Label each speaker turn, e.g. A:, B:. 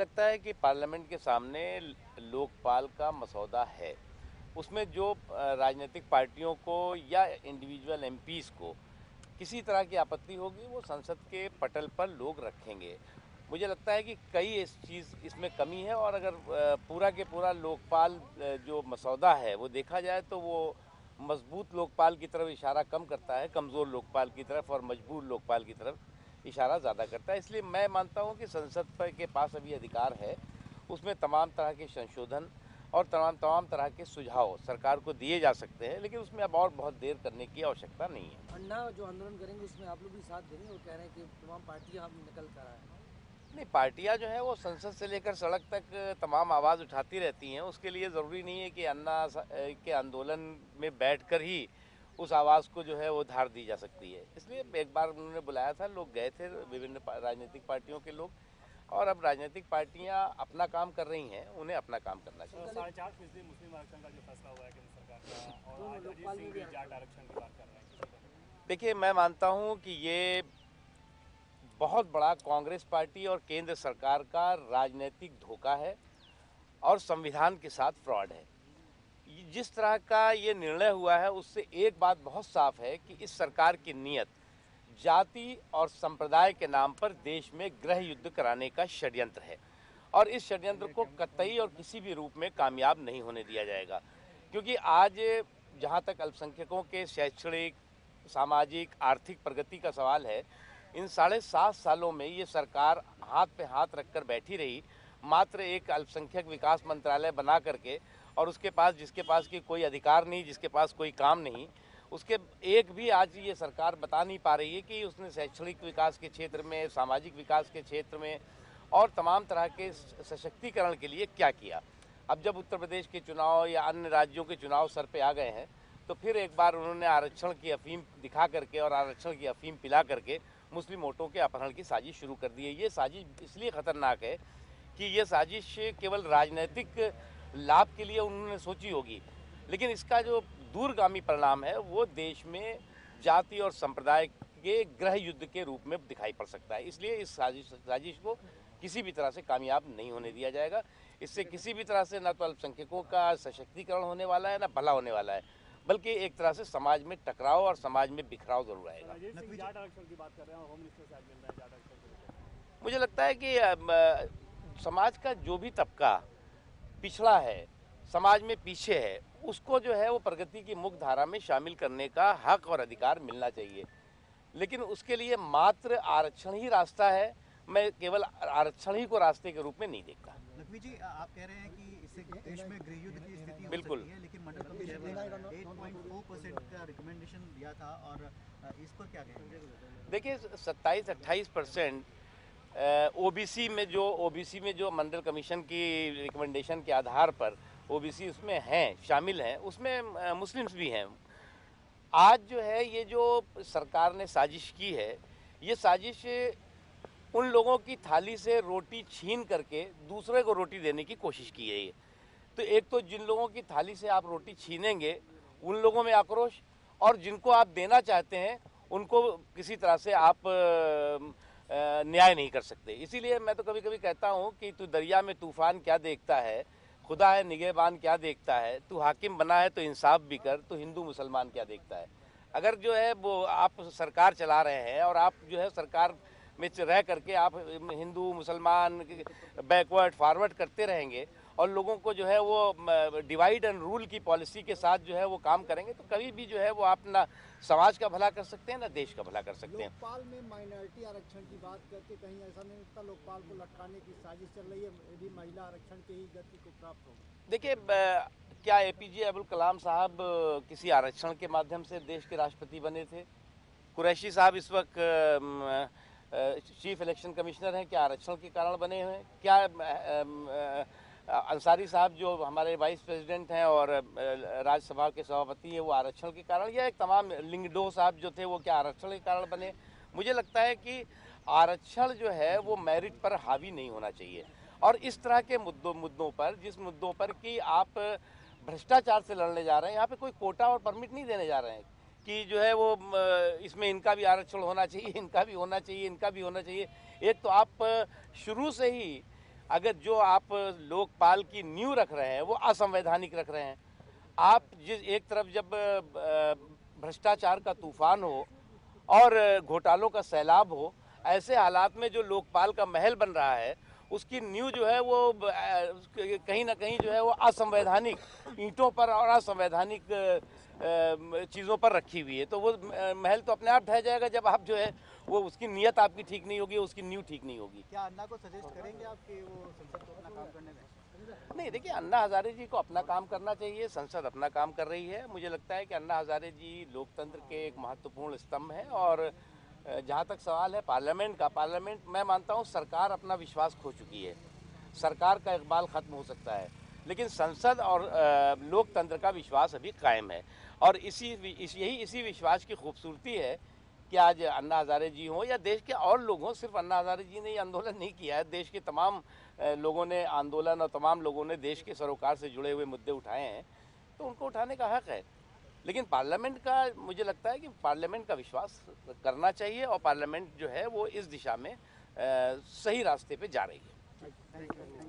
A: लगता है कि पार्लियामेंट के सामने लोकपाल का मसौदा है। उसमें जो राजनीतिक पार्टियों को या इंडिविजुअल एमपीज़ को किसी तरह की आपत्ति होगी वो संसद के पटल पर लोग रखेंगे। मुझे लगता है कि कई इस चीज़ इसमें कमी है और अगर पूरा के पूरा लोकपाल जो मसौदा है वो देखा जाए तो वो मजबूत लोकपाल की तरफ इशारा कम करता है, कमज़ोर लोकपाल की तरफ और मजबूर लोकपाल की तरफ इशारा ज़्यादा करता है। इसलिए मैं मानता हूँ कि संसद पर के पास अभी अधिकार है, उसमें तमाम तरह के संशोधन और तमाम तमाम तरह के सुझाव सरकार को दिए जा सकते हैं, लेकिन उसमें अब और बहुत देर करने की आवश्यकता नहीं है।
B: अन्ना जो आंदोलन करेंगे उसमें आप लोग भी साथ देंगे? वो कह रहे हैं कि तमाम पार्टियां हम निकल कर आए।
A: नहीं, पार्टियां जो है वो संसद से लेकर सड़क तक तमाम आवाज़ उठाती रहती हैं। उसके लिए ज़रूरी नहीं है कि के आंदोलन में बैठकर ही उस आवाज़ को जो है वो धार दी जा सकती है। इसलिए एक बार उन्होंने बुलाया था, लोग गए थे, विभिन्न राजनीतिक पार्टियों के लोग, और अब राजनीतिक पार्टियां अपना काम कर रही हैं, उन्हें अपना काम करना चाहिए।
C: 4.5% मुस्लिम आरक्षण का जो फैसला हुआ है केंद्र सरकार का, और आज अजीत सिंह भी जाट आरक्षण की बात कर रहे हैं।
A: देखिए, मैं मानता हूं कि ये बहुत बड़ा कांग्रेस पार्टी और केंद्र सरकार का राजनीतिक धोखा है और संविधान के साथ फ्रॉड है। जिस तरह का ये निर्णय हुआ है उससे एक बात बहुत साफ है कि इस सरकार की नीयत जाति और संप्रदाय के नाम पर देश में गृह युद्ध कराने का षड्यंत्र है और इस षड्यंत्र को कतई और किसी भी रूप में कामयाब नहीं होने दिया जाएगा। क्योंकि आज जहाँ तक अल्पसंख्यकों के शैक्षणिक, सामाजिक, आर्थिक प्रगति का सवाल है, इन 7.5 सालों में ये सरकार हाथ पे हाथ रखकर बैठी रही, मात्र एक अल्पसंख्यक विकास मंत्रालय बना करके, और उसके पास जिसके पास की कोई अधिकार नहीं, जिसके पास कोई काम नहीं, उसके एक भी आज ये सरकार बता नहीं पा रही है कि उसने शैक्षणिक विकास के क्षेत्र में, सामाजिक विकास के क्षेत्र में और तमाम तरह के सशक्तिकरण के लिए क्या किया। अब जब उत्तर प्रदेश के चुनाव या अन्य राज्यों के चुनाव सर पे आ गए हैं तो फिर एक बार उन्होंने आरक्षण की अफीम दिखा करके और आरक्षण की अफीम पिला करके मुस्लिम वोटों के अपहरण की साजिश शुरू कर दी है। ये साजिश इसलिए खतरनाक है कि ये साजिश केवल राजनीतिक लाभ के लिए उन्होंने सोची होगी, लेकिन इसका जो दूरगामी परिणाम है वो देश में जाति और संप्रदाय के गृह युद्ध के रूप में दिखाई पड़ सकता है। इसलिए इस साजिश को किसी भी तरह से कामयाब नहीं होने दिया जाएगा। इससे किसी भी तरह से न तो अल्पसंख्यकों का सशक्तिकरण होने वाला है, न भला होने वाला है, बल्कि एक तरह से समाज में टकराव और समाज में बिखराव जरूर आएगा।
C: जाट आरक्षण की बात कर रहे हैं, होम मिनिस्टर से आज मिल रहे हैं जाट आरक्षण।
A: मुझे लगता है कि समाज का जो भी तबका पिछड़ा है, समाज में पीछे है, उसको जो है वो प्रगति की मुख्य धारा में शामिल करने का हक और अधिकार मिलना चाहिए। लेकिन उसके लिए मात्र आरक्षण ही रास्ता है, मैं केवल आरक्षण ही को रास्ते के रूप में नहीं देखता।
D: नकवी जी, आप कह रहे हैं कि इससे देश में गृह युद्ध की स्थिति हो
A: बिल्कुल
D: सकती है, लेकिन मंडल कमीशन ने 8.4% का रिकमेंडेशन दिया था, और इस पर क्या कहेंगे?
A: देखिए, 27-28% ओबीसी में जो मंडल कमीशन की रिकमेंडेशन के आधार पर ओबीसी उसमें हैं, शामिल हैं, उसमें मुस्लिम्स भी हैं। आज जो है ये जो सरकार ने साजिश की है, ये साजिश उन लोगों की थाली से रोटी छीन करके दूसरे को रोटी देने की कोशिश की है। ये तो एक तो जिन लोगों की थाली से आप रोटी छीनेंगे उन लोगों में आक्रोश, और जिनको आप देना चाहते हैं उनको किसी तरह से आप न्याय नहीं कर सकते। इसीलिए मैं तो कभी कभी कहता हूँ कि तू दरिया में तूफान क्या देखता है, खुदा है निगहबान क्या देखता है, तू हाकिम बना है तो इंसाफ भी कर, तो हिंदू मुसलमान क्या देखता है। अगर जो है वो आप सरकार चला रहे हैं और आप जो है सरकार में रह करके आप हिंदू मुसलमान बैकवर्ड फॉरवर्ड करते रहेंगे और लोगों को जो है वो डिवाइड एंड रूल की पॉलिसी के साथ जो है वो काम करेंगे, तो कभी भी जो है वो आप ना समाज का भला कर सकते हैं ना देश का भला कर सकते हैं।
B: लोकपाल में माइनॉरिटी आरक्षण की बात करके कहीं ऐसा नहीं लगता लोकपाल को लटकाने की साजिश चल रही है, यदि महिला आरक्षण की ही गति को प्राप्त हो?
A: देखिए, क्या एपीजे अब्दुल कलाम साहब किसी आरक्षण के माध्यम से देश के राष्ट्रपति बने थे? कुरैशी साहब इस वक्त चीफ इलेक्शन कमिश्नर हैं, क्या आरक्षण के कारण बने हुए हैं? क्या अंसारी साहब जो हमारे वाइस प्रेसिडेंट हैं और राज्यसभा के सभापति हैं वो आरक्षण के कारण, या एक तमाम लिंगडो साहब जो थे वो क्या आरक्षण के कारण बने? मुझे लगता है कि आरक्षण जो है वो मेरिट पर हावी नहीं होना चाहिए, और इस तरह के मुद्दों पर, जिस मुद्दों पर कि आप भ्रष्टाचार से लड़ने जा रहे हैं, यहाँ पे कोई कोटा और परमिट नहीं देने जा रहे हैं कि जो है वो इसमें इनका भी आरक्षण होना चाहिए, इनका भी होना चाहिए, इनका भी होना चाहिए। एक तो आप शुरू से ही अगर जो आप लोकपाल की नींव रख रहे हैं वो असंवैधानिक रख रहे हैं। आप जिस एक तरफ जब भ्रष्टाचार का तूफान हो और घोटालों का सैलाब हो, ऐसे हालात में जो लोकपाल का महल बन रहा है उसकी नींव जो है वो कहीं ना कहीं जो है वो असंवैधानिक ईंटों पर और असंवैधानिक चीज़ों पर रखी हुई है। तो वो महल तो अपने आप ढह जाएगा जब आप जो है वो उसकी नीयत आपकी ठीक नहीं होगी, उसकी नींव ठीक नहीं होगी।
D: क्या अन्ना को सजेस्ट करेंगे आप कि वो संसद को अपना काम करने दें?
A: नहीं, देखिए, अन्ना हज़ारे जी को अपना काम करना चाहिए, संसद अपना काम कर रही है। मुझे लगता है कि अन्ना हज़ारे जी लोकतंत्र के एक महत्वपूर्ण स्तंभ हैं और जहाँ तक सवाल है पार्लियामेंट का, पार्लियामेंट मैं मानता हूँ सरकार अपना विश्वास खो चुकी है, सरकार का इकबाल ख़त्म हो सकता है, लेकिन संसद और लोकतंत्र का विश्वास अभी कायम है। और इसी विश्वास की खूबसूरती है कि आज अन्ना हज़ारे जी हों या देश के और लोग हों, सिर्फ अन्ना हज़ारे जी ने ये आंदोलन नहीं किया है, देश के तमाम लोगों ने आंदोलन और तमाम लोगों ने देश के सरोकार से जुड़े हुए मुद्दे उठाए हैं, तो उनको उठाने का हक है। लेकिन पार्लियामेंट का मुझे लगता है कि पार्लियामेंट का विश्वास करना चाहिए और पार्लियामेंट जो है वो इस दिशा में सही रास्ते पे जा रही है।